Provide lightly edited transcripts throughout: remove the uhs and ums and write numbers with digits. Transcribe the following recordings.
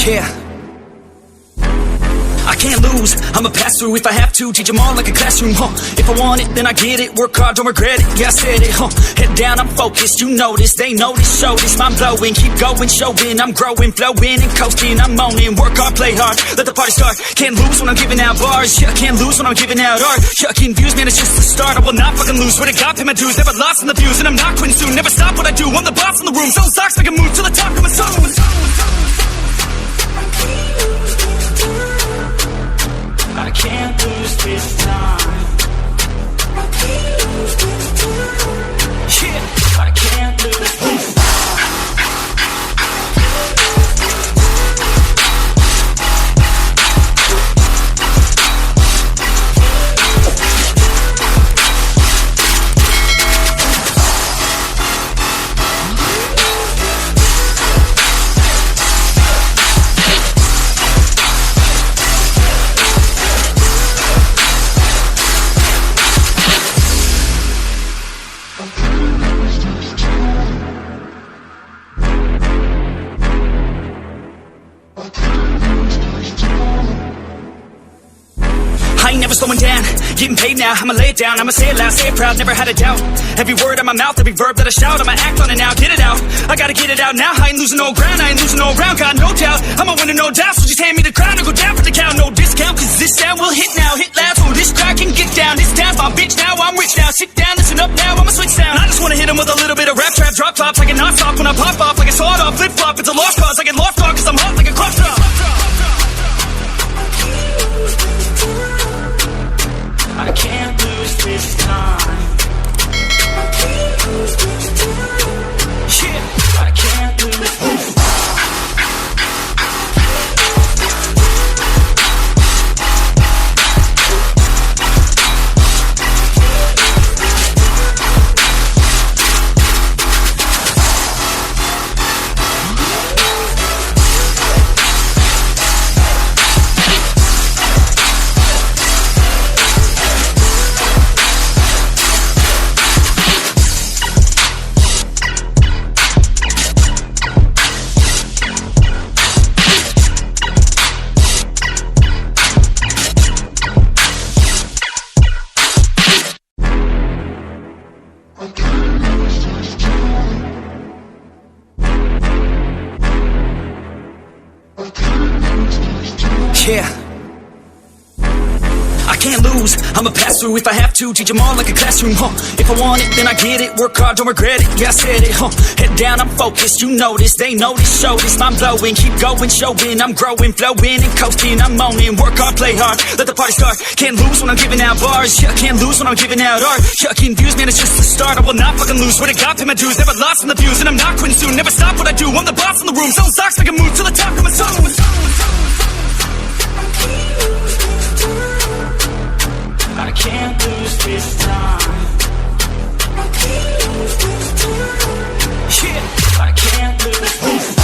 Yeah, I can't lose, I'ma pass through if I have to. Teach them all like a classroom, If I want it, then I get it. Work hard, don't regret it, yeah I said it, Head down, I'm focused, you know this. They know this, show this, mind blowing. Keep going, showing, I'm growing. Flowing and coasting, I'm moaning. Work hard, play hard, let the party start. Can't lose when I'm giving out bars. Yeah, can't lose when I'm giving out art. Chucking views, man, it's just the start. I will not fucking lose, swear to God, pay my dues. Never lost in the views, and I'm not quitting soon. Never stop what I do, I'm the boss in the room. Selling stocks, make a move to the top of my zone. I can't lose this time. Yeah, I can't lose this time. I ain't never slowing down, getting paid now, I'ma lay it down, I'ma say it loud, say it proud, never had a doubt. Every word out my mouth, every verb that I shout, I'ma act on it now, get it out. I gotta get it out now, I ain't losing no ground, I ain't losing no round, got no doubt. I'ma win it, no doubt, so just hand me the crown and go down for the count. No discount, cause this sound will hit now, hit loud, so this crowd can get down. This town's my bitch now, I'm rich now, sit down, listen up now, I'ma switch sound. I just wanna hit 'em with a little bit of rap trap, drop tops, I can not stop when I pop off, like a sawed off, flip flop, it's a lost cause, I get lost dog, cause I'm hot like a crop top. I can't lose this time. Yeah, I can't lose this time. Yeah, I can't lose, I'ma pass through if I have to. Teach them all like a classroom, If I want it, then I get it. Work hard, don't regret it, yeah I said it, Head down, I'm focused, you know this. They know this, show this, mind blowing. Keep going, showing, I'm growing. Flowing and coasting, I'm moaning. Work hard, play hard, let the party start. Can't lose when I'm giving out bars. Yeah, can't lose when I'm giving out art. Chucking views, man, it's just the start. I will not fucking lose, swear to God, pay my dues. Never lost in the views, and I'm not quitting soon. Never stop what I do, I'm the boss in the room. Selling stocks, make a move to the top of my zone. I can't lose this time. Yeah, I can't lose this time.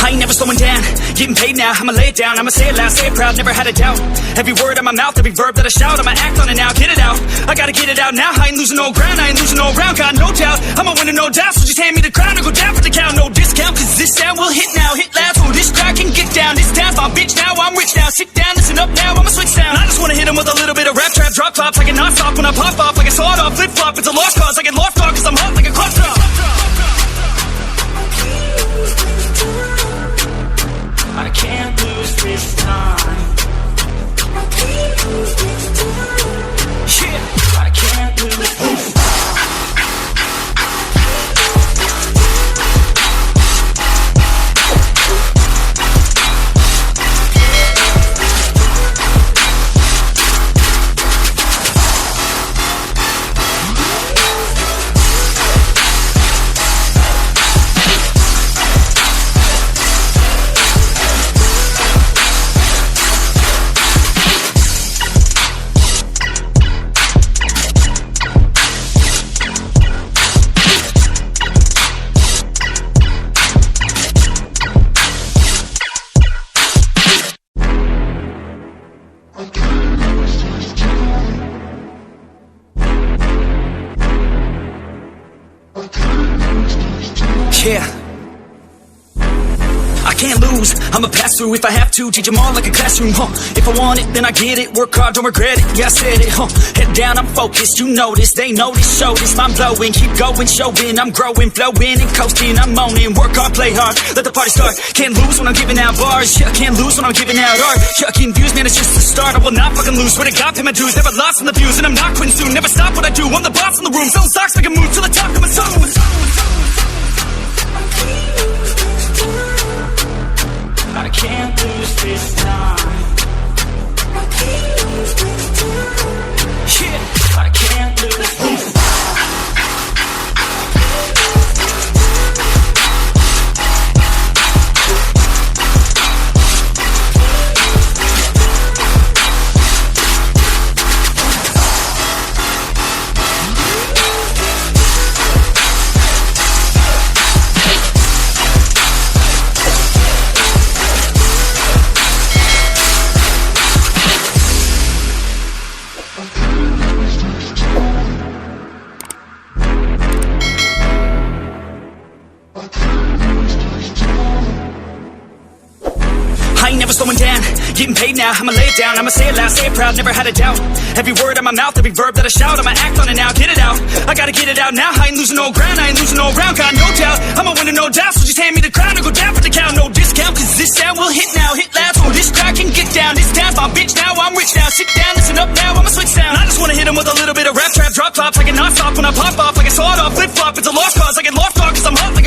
I ain't never slowing down, getting paid now, I'ma lay it down, I'ma say it loud, say it proud, never had a doubt. Every word out my mouth, every verb that I shout, I'ma act on it now, get it out. I gotta get it out now, I ain't losing no ground, I ain't losing no round, got no doubt. I'ma win it, no doubt, so just hand me the crown and go down for the count. No discount, cause this sound will hit now, hit loud, so this crowd can get down. This town's my bitch now, I'm rich now, sit down, listen up now, I'ma switch sound. I just wanna hit 'em with a little bit of rap trap, drop tops, I can not stop when I pop off, like a sawed off, flip flop, it's a lost cause, I get lost dog, cause I'm hot like a crop top. I can't lose this time. Yeah, I can't lose this time. can't lose. I'ma pass through if I have to, teach them all like a classroom, If I want it, then I get it, work hard, don't regret it, yeah, I said it, Head down, I'm focused, you know this, they know this, show this, mind blowing, keep going, showing, I'm growing, flowing and coasting, I'm moaning, work hard, play hard, let the party start. Can't lose when I'm giving out bars, yeah, can't lose when I'm giving out art. Yeah, getting views, man, it's just the start, I will not fucking lose. Swear to God, pay my dues, never lost in the views, and I'm not quitting soon, never stop what I do, I'm the boss in the room, selling stocks, make a move to the top of my zone. I can't lose this time. Yeah, I can't lose this time. I ain't never slowing down, getting paid now, I'ma lay it down, I'ma say it loud, say it proud, never had a doubt. Every word out my mouth, every verb that I shout, I'ma act on it now, get it out. I gotta get it out now, I ain't losing no ground, I ain't losing no round, got no doubt. I'ma win it, no doubt, so just hand me the crown and go down for the count. No discount, cause this sound will hit now, hit loud, so this crowd can get down. This town's my bitch now, I'm rich now, sit down, listen up now, I'ma switch sound. I just wanna hit 'em with a little bit of rap trap, drop tops, I can not stop when I pop off, like a sawed off, flip flop, it's a lost cause, I get lost dog, cause I'm hot like